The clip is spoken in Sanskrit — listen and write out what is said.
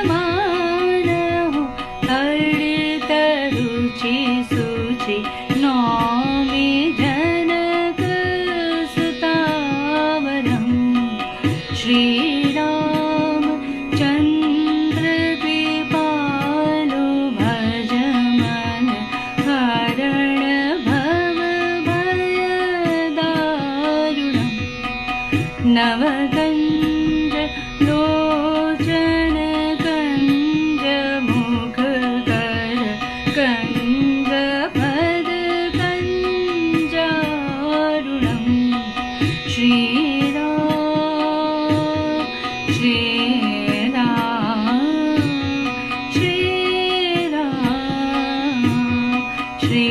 मानहु हरित रुचि सुचि नौमि जनक सुतावरम् श्रीराम चन्द्र कृपालु भज मन हरण भव भयदारुणम् नवकञ्ज लोचन कञ्ज मुख कर कञ्ज पद कञ्जारुणम् श्रीराम श्रीराम श्रीराम श्री